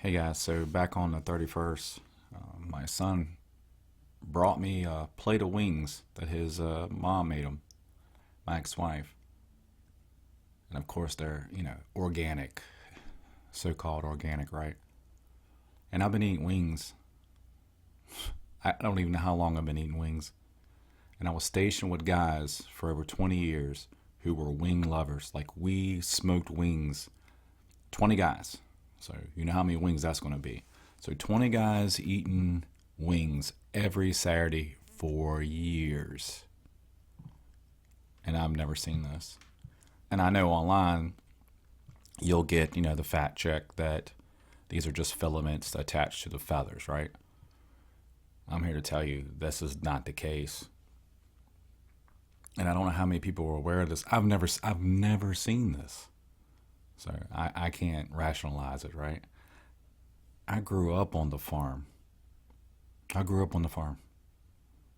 Hey guys, so back on the 31st, my son brought me a plate of wings that his mom made him, my ex-wife. And of course they're, organic, so-called organic, right? And I've been eating wings. I don't even know how long I've been eating wings. And I was stationed with guys for over 20 years who were wing lovers. Like we smoked wings, 20 guys. So you know how many wings that's going to be. So 20 guys eating wings every Saturday for years. And I've never seen this. And I know online you'll get, the fact check that these are just filaments attached to the feathers, right? I'm here to tell you this is not the case. And I don't know how many people are aware of this. I've never seen this. So I can't rationalize it, right? I grew up on the farm.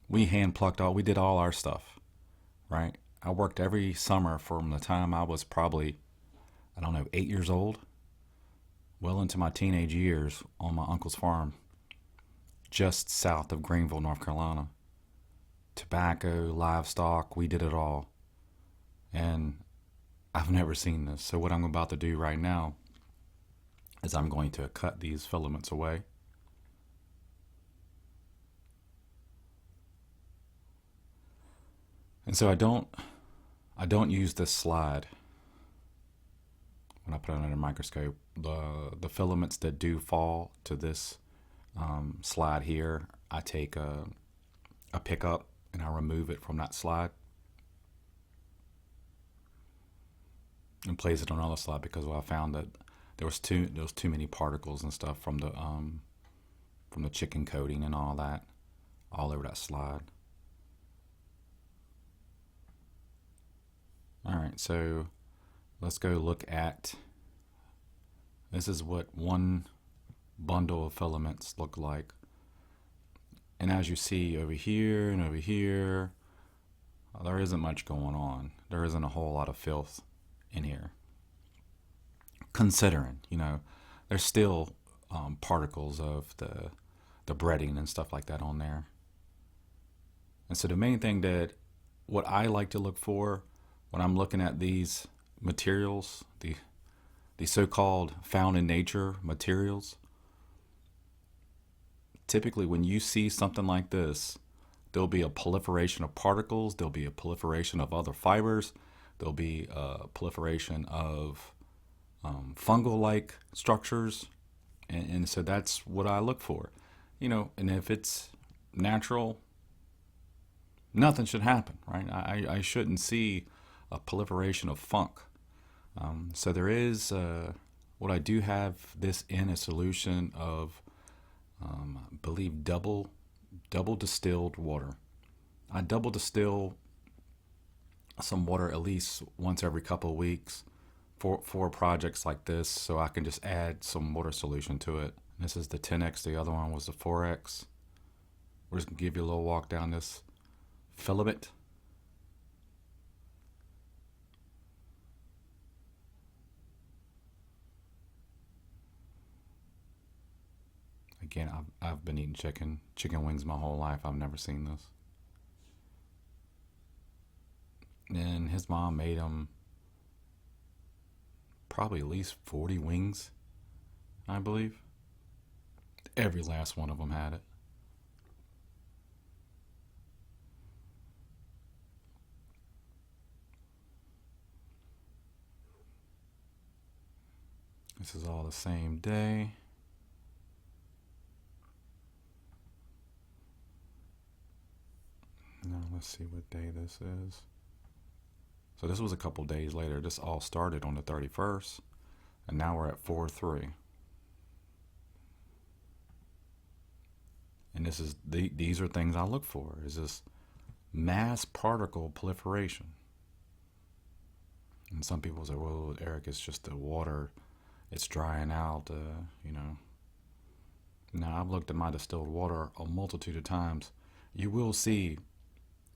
We hand plucked we did all our stuff, right? I worked every summer from the time I was probably, 8 years old, well into my teenage years on my uncle's farm, just south of Greenville, North Carolina. Tobacco, livestock, we did it all. And I've never seen this. So what I'm about to do right now is I'm going to cut these filaments away. And so I don't use this slide when I put it under a microscope. The filaments that do fall to this slide here, I take a pickup and I remove it from that slide and place it on another slide because I found that there was too many particles and stuff from the chicken coating and all that all over that slide. All right, so let's go look at, this is what one bundle of filaments look like. And as you see over here and over here, there isn't much going on. There isn't a whole lot of filth in here. Considering, there's still particles of the breading and stuff like that on there. And so the main thing what I like to look for when I'm looking at these materials, the so-called found in nature materials, typically when you see something like this, there'll be a proliferation of particles, there'll be a proliferation of other fibers, there'll be a proliferation of fungal-like structures, and so that's what I look for. And if it's natural, nothing should happen, right? I shouldn't see a proliferation of funk. So there is, what I do have this in a solution of, I believe double distilled water. I double distill some water at least once every couple of weeks for projects like this, so I can just add some water solution to it. This is the 10x, the other one was the 4x. We're just gonna give you a little walk down this filament. Again, I've been eating chicken wings my whole life. I've never seen this. And his mom made him probably at least 40 wings, I believe. Every last one of them had it. This is all the same day. Now let's see what day this is. So this was a couple days later. This all started on the 31st, and now we're at 4/3. And these are things I look for. Is this mass particle proliferation? And some people say, "Well, Eric, it's just the water. It's drying out." Now I've looked at my distilled water a multitude of times. You will see,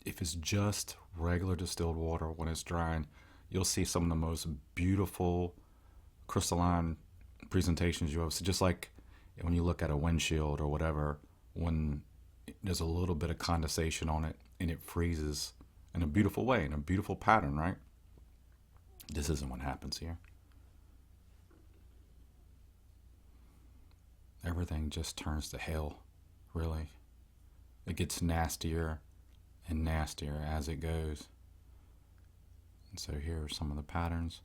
if it's just regular distilled water when it's drying, you'll see some of the most beautiful crystalline presentations you ever see. Just like when you look at a windshield or whatever, when there's a little bit of condensation on it and it freezes in a beautiful way, in a beautiful pattern, right? This isn't what happens here. Everything just turns to hell, really. It gets nastier and nastier as it goes. And so here are some of the patterns.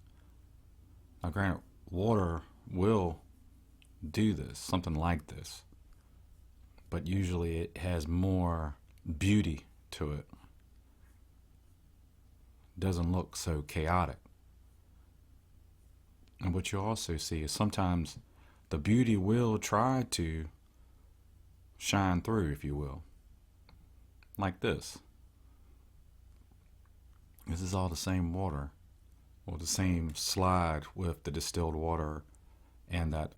Now, granted, water will do this, something like this, but usually it has more beauty to it. It doesn't look so chaotic. And what you also see is sometimes the beauty will try to shine through, if you will. Like this. This is all the same water, or the same slide with the distilled water and that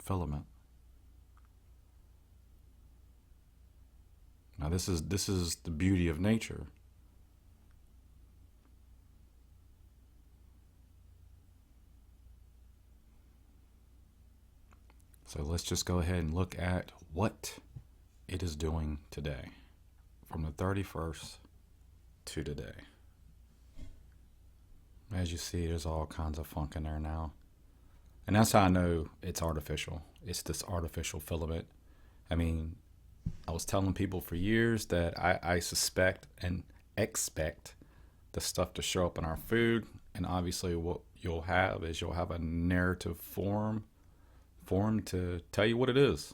filament. Now this is the beauty of nature. So let's just go ahead and look at what it is doing today, from the 31st to today. As you see, there's all kinds of funk in there now. And that's how I know it's artificial. It's this artificial filament. I mean, I was telling people for years that I suspect and expect the stuff to show up in our food. And obviously what you'll have a narrative form to tell you what it is.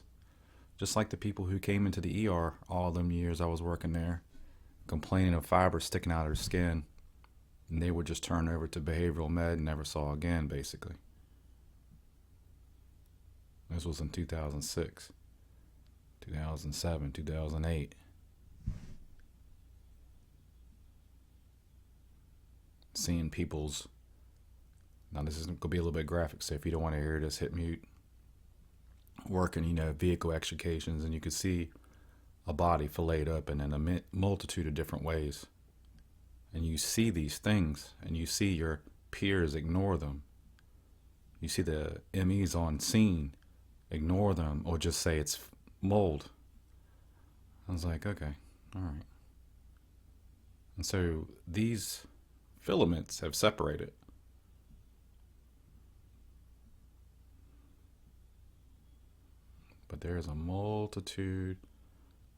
Just like the people who came into the ER all them years I was working there, complaining of fibers sticking out of their skin. And they would just turn over to behavioral med and never saw again, basically. This was in 2006, 2007, 2008. Seeing people's... Now this is going to be a little bit graphic, so if you don't want to hear this, hit mute. Working, vehicle extrications, and you could see a body filleted up in a multitude of different ways. And you see these things, and you see your peers ignore them. You see the MEs on scene ignore them, or just say it's mold. I was like, okay, all right. And so these filaments have separated. But there is a multitude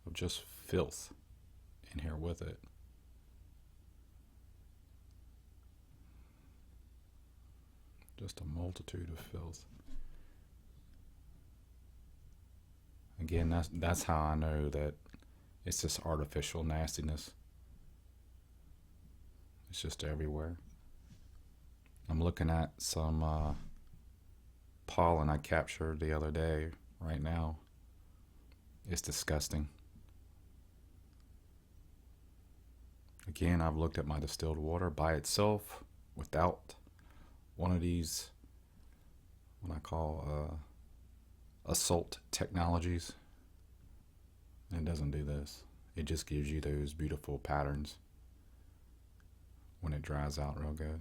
of just filth in here with it. Just a multitude of filth. Again, that's how I know that it's this artificial nastiness. It's just everywhere. I'm looking at some pollen I captured the other day right now. It's disgusting. Again, I've looked at my distilled water by itself without one of these, what I call assault technologies. And it doesn't do this. It just gives you those beautiful patterns when it dries out real good.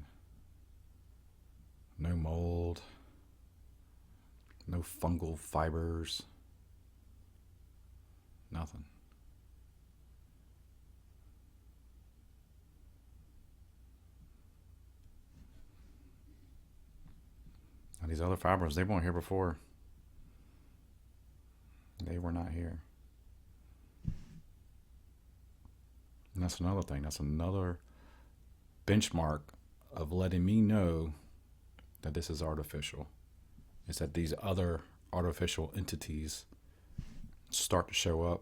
No mold, no fungal fibers, nothing. Now these other fibers, they weren't here before. They were not here. And that's another thing. That's another benchmark of letting me know that this is artificial. Is that these other artificial entities start to show up.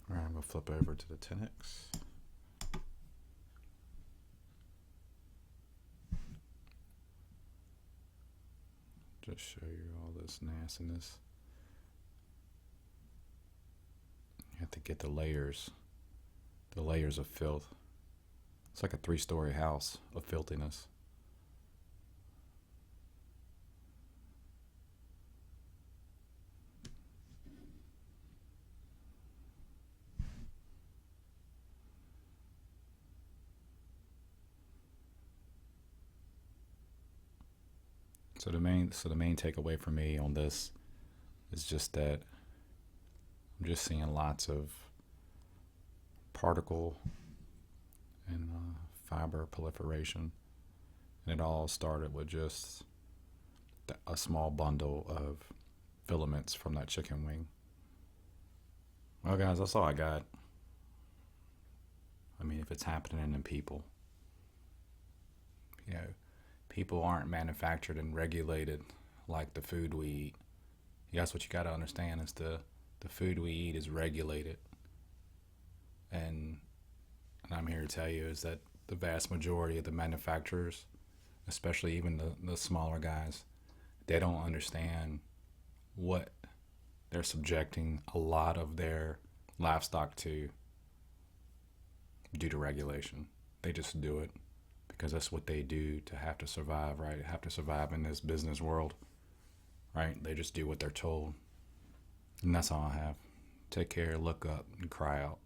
All right, I'm going to flip over to the 10X. Just show you all this nastiness. You have to get the layers of filth. It's like a 3-story house of filthiness. So the main takeaway for me on this is just that I'm just seeing lots of particle and fiber proliferation, and it all started with just a small bundle of filaments from that chicken wing. Well, guys, that's all I got. I mean, if it's happening in people, you know, people aren't manufactured and regulated like the food we eat. That's what you got to understand is the food we eat is regulated. And I'm here to tell you is that the vast majority of the manufacturers, especially even the smaller guys, they don't understand what they're subjecting a lot of their livestock to due to regulation. They just do it because that's what they do to have to survive, right? Have to survive in this business world, right? They just do what they're told. And that's all I have. Take care, look up, and cry out.